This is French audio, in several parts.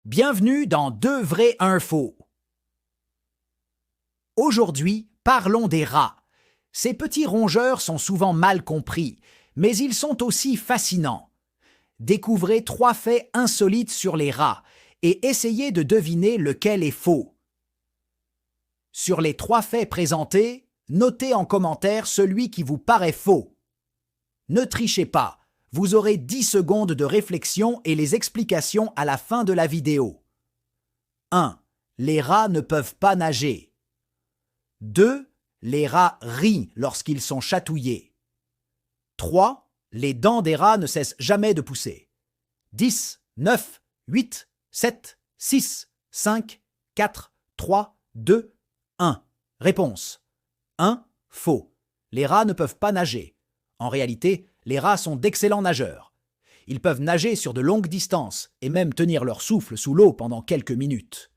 Bienvenue dans Deux vrais, un faux. Aujourd'hui, parlons des rats. Ces petits rongeurs sont souvent mal compris, mais ils sont aussi fascinants. Découvrez 3 faits insolites sur les rats et essayez de deviner lequel est faux. Sur les 3 faits présentés, notez en commentaire celui qui vous paraît faux. Ne trichez pas. Vous aurez 10 secondes de réflexion et les explications à la fin de la vidéo. 1. Les rats ne peuvent pas nager. 2. Les rats rient lorsqu'ils sont chatouillés. 3. Les dents des rats ne cessent jamais de pousser. 10, 9, 8, 7, 6, 5, 4, 3, 2, 1. Réponse 1. Faux. Les rats ne peuvent pas nager. En réalité, les rats sont d'excellents nageurs. Ils peuvent nager sur de longues distances et même tenir leur souffle sous l'eau pendant quelques minutes.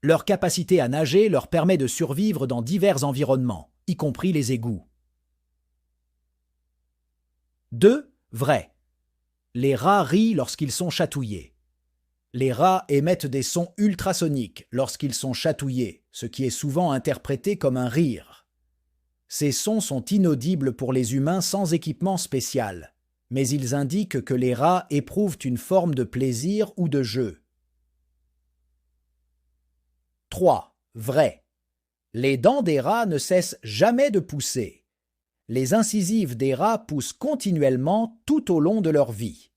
Leur capacité à nager leur permet de survivre dans divers environnements, y compris les égouts. 2. Vrai. Les rats rient lorsqu'ils sont chatouillés. Les rats émettent des sons ultrasoniques lorsqu'ils sont chatouillés, ce qui est souvent interprété comme un rire. Ces sons sont inaudibles pour les humains sans équipement spécial, mais ils indiquent que les rats éprouvent une forme de plaisir ou de jeu. 3. Vrai. Les dents des rats ne cessent jamais de pousser. Les incisives des rats poussent continuellement tout au long de leur vie.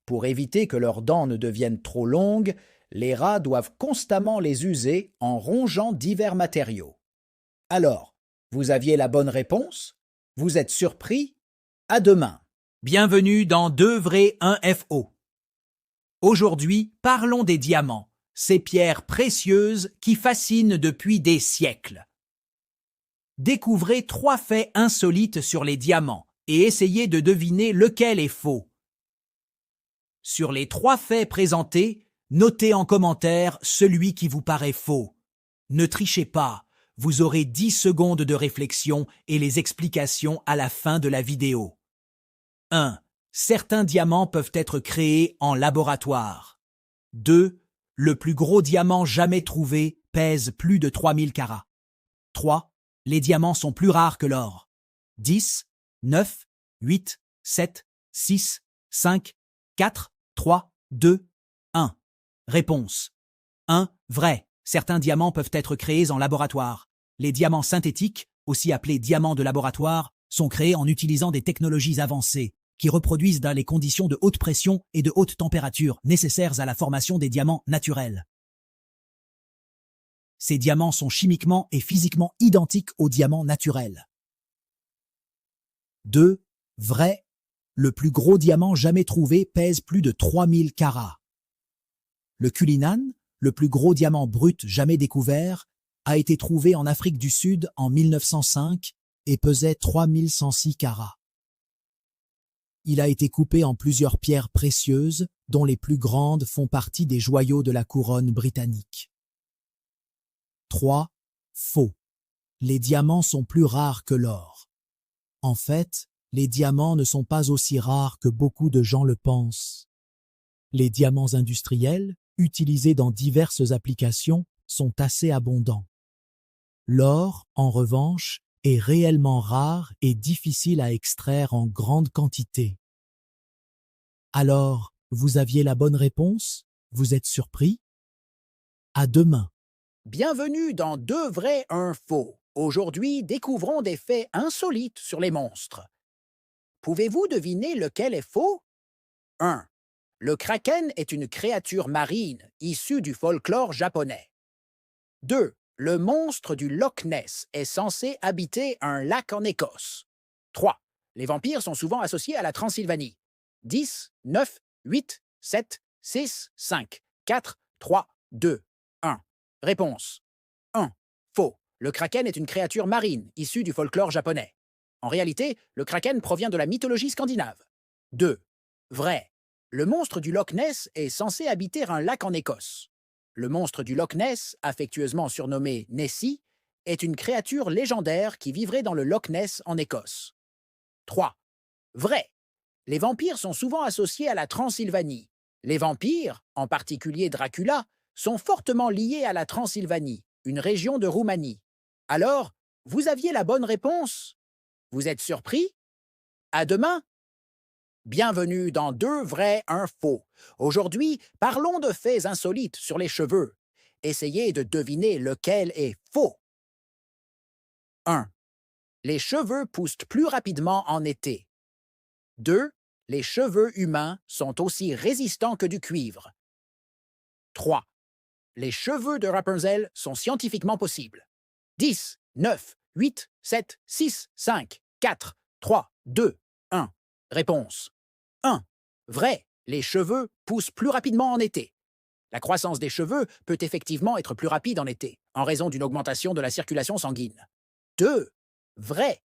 Pour éviter que leurs dents ne deviennent trop longues, les rats doivent constamment les user en rongeant divers matériaux. Alors, vous aviez la bonne réponse? Vous êtes surpris? À demain. Bienvenue dans Deux vrais, un faux. Aujourd'hui, parlons des diamants, ces pierres précieuses qui fascinent depuis des siècles. Découvrez 3 faits insolites sur les diamants et essayez de deviner lequel est faux. Sur les 3 faits présentés, notez en commentaire celui qui vous paraît faux. Ne trichez pas. Vous aurez 10 secondes de réflexion et les explications à la fin de la vidéo. 1. Certains diamants peuvent être créés en laboratoire. 2. Le plus gros diamant jamais trouvé pèse plus de 3000 carats. 3. Les diamants sont plus rares que l'or. 10, 9, 8, 7, 6, 5, 4, 3, 2, 1. Réponse 1. Vrai. Certains diamants peuvent être créés en laboratoire. Les diamants synthétiques, aussi appelés diamants de laboratoire, sont créés en utilisant des technologies avancées qui reproduisent dans les conditions de haute pression et de haute température nécessaires à la formation des diamants naturels. Ces diamants sont chimiquement et physiquement identiques aux diamants naturels. 2. Vrai. Le plus gros diamant jamais trouvé pèse plus de 3000 carats. Le Cullinan, le plus gros diamant brut jamais découvert, a été trouvé en Afrique du Sud en 1905 et pesait 3106 carats. Il a été coupé en plusieurs pierres précieuses, dont les plus grandes font partie des joyaux de la couronne britannique. 3. Faux. Les diamants sont plus rares que l'or. En fait, les diamants ne sont pas aussi rares que beaucoup de gens le pensent. Les diamants industriels, utilisés dans diverses applications, sont assez abondants. L'or, en revanche, est réellement rare et difficile à extraire en grande quantité. Alors, vous aviez la bonne réponse? Vous êtes surpris? À demain. Bienvenue dans Deux vrais, un faux. Aujourd'hui, découvrons des faits insolites sur les monstres. Pouvez-vous deviner lequel est faux? 1. Le kraken est une créature marine issue du folklore japonais. 2. Le monstre du Loch Ness est censé habiter un lac en Écosse. 3. Les vampires sont souvent associés à la Transylvanie. 10, 9, 8, 7, 6, 5, 4, 3, 2, 1. Réponse 1. Faux. Le kraken est une créature marine issue du folklore japonais. En réalité, le kraken provient de la mythologie scandinave. 2. Vrai. Le monstre du Loch Ness est censé habiter un lac en Écosse. Le monstre du Loch Ness, affectueusement surnommé Nessie, est une créature légendaire qui vivrait dans le Loch Ness en Écosse. 3. Vrai. Les vampires sont souvent associés à la Transylvanie. Les vampires, en particulier Dracula, sont fortement liés à la Transylvanie, une région de Roumanie. Alors, vous aviez la bonne réponse? Vous êtes surpris? À demain! Bienvenue dans Deux vrais, un faux. Aujourd'hui, parlons de faits insolites sur les cheveux. Essayez de deviner lequel est faux. 1. Les cheveux poussent plus rapidement en été. 2. Les cheveux humains sont aussi résistants que du cuivre. 3. Les cheveux de Rapunzel sont scientifiquement possibles. 10, 9, 8, 7, 6, 5, 4, 3, 2, 1. Réponse 1. Vrai, les cheveux poussent plus rapidement en été. La croissance des cheveux peut effectivement être plus rapide en été, en raison d'une augmentation de la circulation sanguine. 2. Vrai.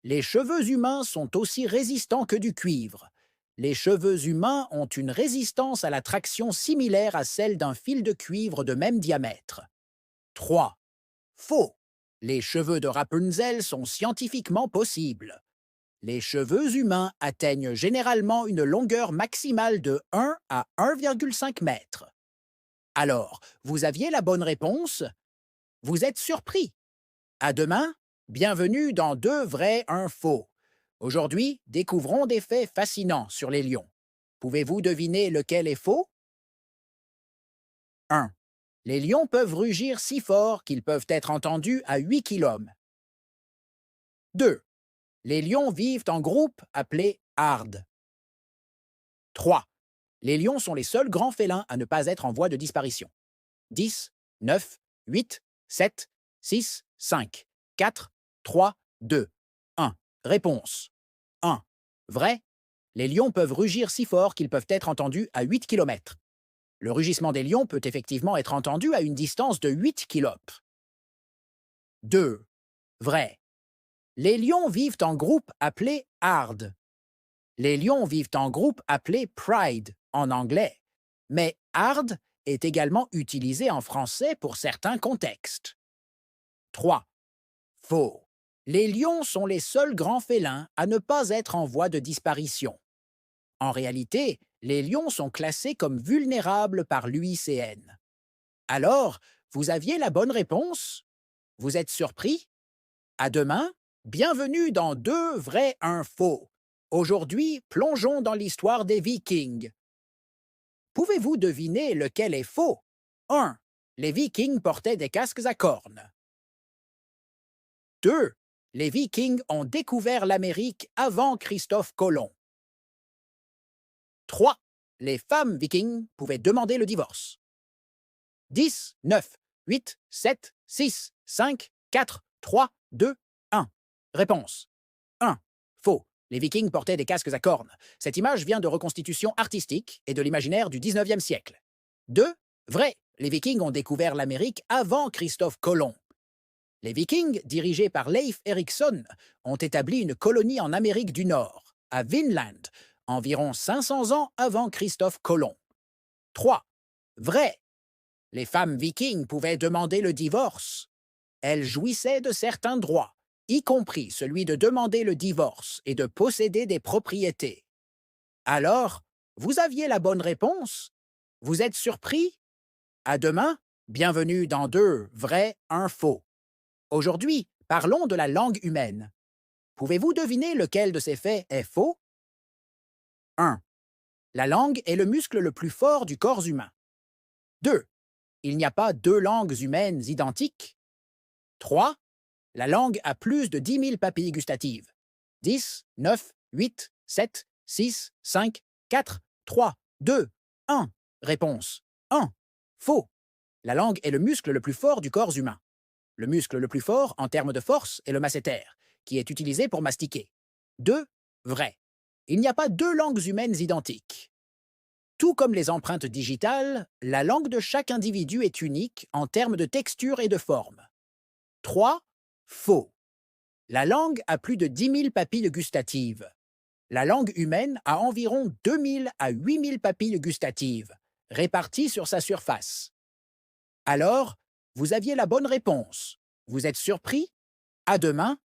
Les cheveux humains sont aussi résistants que du cuivre. Les cheveux humains ont une résistance à la traction similaire à celle d'un fil de cuivre de même diamètre. 3. Faux. Les cheveux de Rapunzel sont scientifiquement possibles. Les cheveux humains atteignent généralement une longueur maximale de 1 à 1,5 mètres. Alors, vous aviez la bonne réponse? Vous êtes surpris. À demain, bienvenue dans Deux vrais, un faux. Aujourd'hui, découvrons des faits fascinants sur les lions. Pouvez-vous deviner lequel est faux? 1. Les lions peuvent rugir si fort qu'ils peuvent être entendus à 8 km. 2. Les lions vivent en groupe appelé hardes. 3. Les lions sont les seuls grands félins à ne pas être en voie de disparition. 10, 9, 8, 7, 6, 5, 4, 3, 2, 1. Réponse 1. Vrai. Les lions peuvent rugir si fort qu'ils peuvent être entendus à 8 km. Le rugissement des lions peut effectivement être entendu à une distance de 8 km. 2. Vrai. Les lions vivent en groupe appelé hard. Les lions vivent en groupe appelé pride en anglais, mais hard est également utilisé en français pour certains contextes. 3. Faux. Les lions sont les seuls grands félins à ne pas être en voie de disparition. En réalité, les lions sont classés comme vulnérables par l'UICN. Alors, vous aviez la bonne réponse? Vous êtes surpris? À demain, bienvenue dans Deux vrais, un faux. Aujourd'hui, plongeons dans l'histoire des Vikings. Pouvez-vous deviner lequel est faux? 1. Les Vikings portaient des casques à cornes. 2. Les Vikings ont découvert l'Amérique avant Christophe Colomb. 3. Les femmes vikings pouvaient demander le divorce. 10, 9, 8, 7, 6, 5, 4, 3, 2, 1. Réponse 1. Faux. Les Vikings portaient des casques à cornes. Cette image vient de reconstitutions artistiques et de l'imaginaire du XIXe siècle. 2. Vrai. Les Vikings ont découvert l'Amérique avant Christophe Colomb. Les Vikings, dirigés par Leif Erikson, ont établi une colonie en Amérique du Nord, à Vinland, environ 500 ans avant Christophe Colomb. 3. Vrai. Les femmes vikings pouvaient demander le divorce. Elles jouissaient de certains droits, y compris celui de demander le divorce et de posséder des propriétés. Alors, vous aviez la bonne réponse? Vous êtes surpris? À demain, bienvenue dans Deux vrais, un faux. Aujourd'hui, parlons de la langue humaine. Pouvez-vous deviner lequel de ces faits est faux? 1. La langue est le muscle le plus fort du corps humain. 2. Il n'y a pas deux langues humaines identiques. 3. La langue a plus de 10 000 papilles gustatives. 10, 9, 8, 7, 6, 5, 4, 3, 2, 1. Réponse 1. Faux. La langue est le muscle le plus fort du corps humain. Le muscle le plus fort en termes de force est le masséter, qui est utilisé pour mastiquer. 2. Vrai. Il n'y a pas deux langues humaines identiques. Tout comme les empreintes digitales, la langue de chaque individu est unique en termes de texture et de forme. 3. Faux. La langue a plus de 10 000 papilles gustatives. La langue humaine a environ 2 000 à 8 000 papilles gustatives, réparties sur sa surface. Alors, vous aviez la bonne réponse. Vous êtes surpris? À demain